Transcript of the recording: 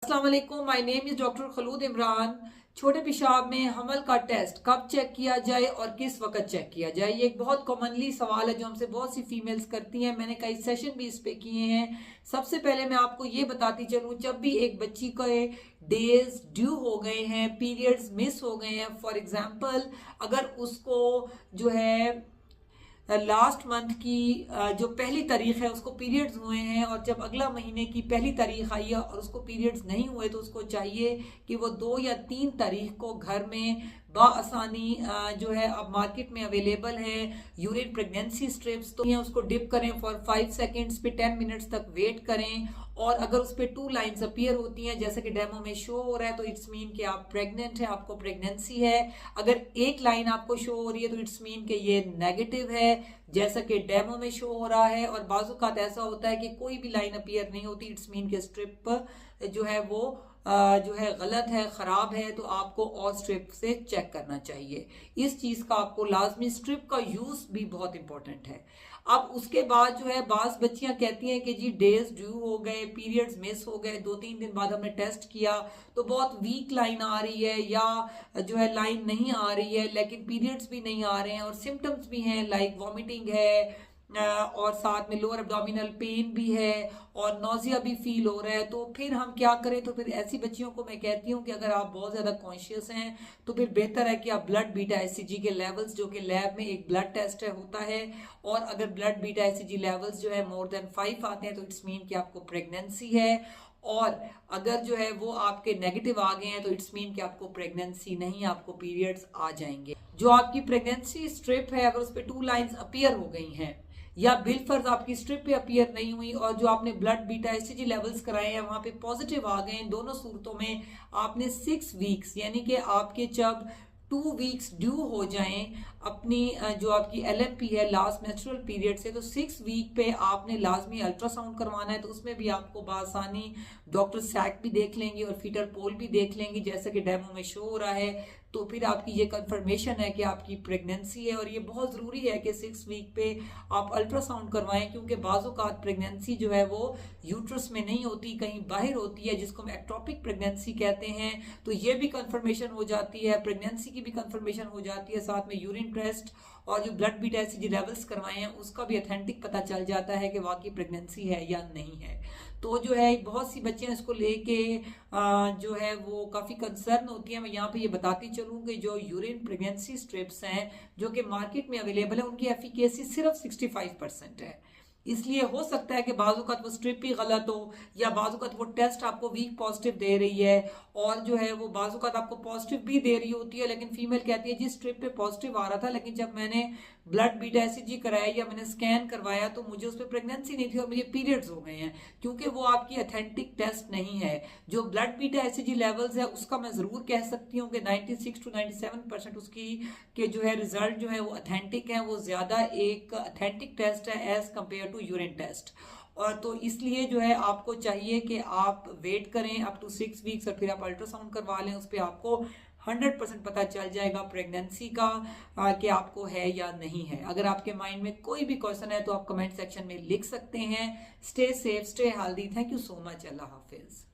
अस्सलाम वालेकुम, my name is doctor Khalood Imran. छोटे पेशाब में हमल का टेस्ट कब चेक किया जाए और किस वक्त चेक किया जाए, ये एक बहुत कॉमनली सवाल है जो हमसे बहुत सी फीमेल्स करती हैं। मैंने कई सेशन भी इस पे किए हैं। सबसे पहले मैं आपको ये बताती चलूँ, जब भी एक बच्ची को डेज ड्यू हो गए हैं, पीरियड्स मिस हो गए हैं, फॉर एग्जांपल अगर उसको जो है लास्ट मंथ की जो पहली तारीख है उसको पीरियड्स हुए हैं और जब अगला महीने की पहली तारीख आई है और उसको पीरियड्स नहीं हुए, तो उसको चाहिए कि वो 2 या 3 तारीख को घर में बाआसानी जो है अब मार्केट में अवेलेबल है यूरिन प्रेगनेंसी स्ट्रिप्स, तो उसको डिप करें फॉर 5 सेकेंड्स पे 10 मिनट्स तक वेट करें। और अगर उस पर 2 लाइन्स अपीयर होती हैं जैसे कि डेमो में शो हो रहा है, तो इट्स मीन कि आप प्रेग्नेंट है, आपको प्रेगनेंसी है। अगर एक लाइन आपको शो हो रही है तो इट्स मीन कि ये नेगेटिव है जैसा कि डेमो में शो हो रहा है। और बाजुकात ऐसा होता है कि कोई भी लाइन अपीयर नहीं होती, इट्स मीन के स्ट्रिप जो है वो जो है गलत है, खराब है, तो आपको और स्ट्रिप से चेक करना चाहिए। इस चीज का आपको लाजमी, स्ट्रिप का यूज भी बहुत इंपॉर्टेंट है। अब उसके बाद जो है बाज बच्चियां कहती हैं कि जी डेज ड्यू हो गए, पीरियड्स मिस हो गए, 2-3 दिन बाद हमने टेस्ट किया तो बहुत वीक लाइन आ रही है या जो है लाइन नहीं आ रही है, लेकिन पीरियड्स भी नहीं आ रहे हैं और सिम्टम्स भी हैं, लाइक वॉमिटिंग है और साथ में लोअर एब्डोमिनल पेन भी है और नोजिया भी फील हो रहा है। तो फिर हम क्या करें? तो फिर ऐसी बच्चियों को मैं कहती हूँ कि अगर आप बहुत ज्यादा कॉन्शियस हैं तो फिर बेहतर है कि आप ब्लड बीटा एचसीजी के लेवल्स, जो कि लैब में एक ब्लड टेस्ट है होता है, और अगर ब्लड बीटा एचसीजी लेवल्स जो है मोर देन 5 आते हैं तो इट्स मीन कि आपको प्रेगनेंसी है। और अगर जो है वो आपके नेगेटिव आ गए हैं तो इट्स मीन कि आपको प्रेगनेंसी नहीं, आपको पीरियड्स आ जाएंगे। जो आपकी प्रेगनेंसी स्ट्रिप है अगर उस पर 2 लाइन्स अपीयर हो गई हैं या बिलफर्ज आपकी स्ट्रिप पे अपीयर नहीं हुई और जो आपने ब्लड बीटा एचसीजी लेवल्स कराए हैं वहां पे पॉजिटिव आ गए हैं, दोनों सूरतों में आपने 6 वीक्स यानी कि आपके जब 2 वीक्स ड्यू हो जाएं अपनी जो आपकी एलएमपी है लास्ट मेंस्ट्रुअल पीरियड से, तो 6 वीक पे आपने लाजमी अल्ट्रासाउंड करवाना है। तो उसमें भी आपको बासानी डॉक्टर सैक भी देख लेंगे और फीटर पोल भी देख लेंगे जैसे कि डेमो में शो हो रहा है। तो फिर आपकी ये कंफर्मेशन है कि आपकी प्रेगनेंसी है। और ये बहुत ज़रूरी है कि 6 वीक पे आप अल्ट्रासाउंड करवाएं, क्योंकि बाज़ोकात प्रेगनेंसी जो है वो यूट्रस में नहीं होती, कहीं बाहर होती है, जिसको हम एक्टोपिक प्रेगनेंसी कहते हैं। तो ये भी कंफर्मेशन हो जाती है, प्रेगनेंसी की भी कंफर्मेशन हो जाती है, साथ में यूरिन टेस्ट और जो ब्लड बीटा एचसीजी लेवल्स करवाए हैं उसका भी ऑथेंटिक पता चल जाता है कि वाकई प्रेगनेंसी है या नहीं है। तो जो है बहुत सी बच्चियां इसको लेके जो है वो काफ़ी कंसर्न होती हैं। मैं यहाँ पे ये बताती चलूँ कि जो यूरिन प्रेगनेंसी स्ट्रिप्स हैं जो कि मार्केट में अवेलेबल है उनकी एफिकेसी सिर्फ 65% है। इसलिए हो सकता है कि बाजुकात वो स्ट्रिप भी गलत हो या बाजुकात वो टेस्ट आपको वीक पॉजिटिव दे रही है और जो है वो बाजुकात आपको पॉजिटिव भी दे रही होती है, लेकिन फीमेल कहती है जी स्ट्रिप पे पॉजिटिव आ रहा था लेकिन जब मैंने ब्लड बीटा एचसीजी कराया या मैंने स्कैन करवाया तो मुझे उस पर प्रेगनेंसी नहीं थी और मुझे पीरियड्स हो गए हैं, क्योंकि वो आपकी अथेंटिक टेस्ट नहीं है। जो ब्लड बीटा एचसीजी लेवल्स है उसका मैं जरूर कह सकती हूँ कि 96 to 97% उसकी के जो है रिजल्ट जो है वो अथेंटिक है, वो ज्यादा एक अथेंटिक टेस्ट है as compared to urine test. और तो इसलिए जो है आपको चाहिए कि आप वेट करें अप टू 6 वीक्स और फिर आप अल्ट्रासाउंड करवा लें, उस पर आपको 100% पता चल जाएगा प्रेगनेंसी का कि आपको है या नहीं है। अगर आपके माइंड में कोई भी क्वेश्चन है तो आप कमेंट सेक्शन में लिख सकते हैं। Stay safe, stay healthy. Thank you so much. Allah Hafiz.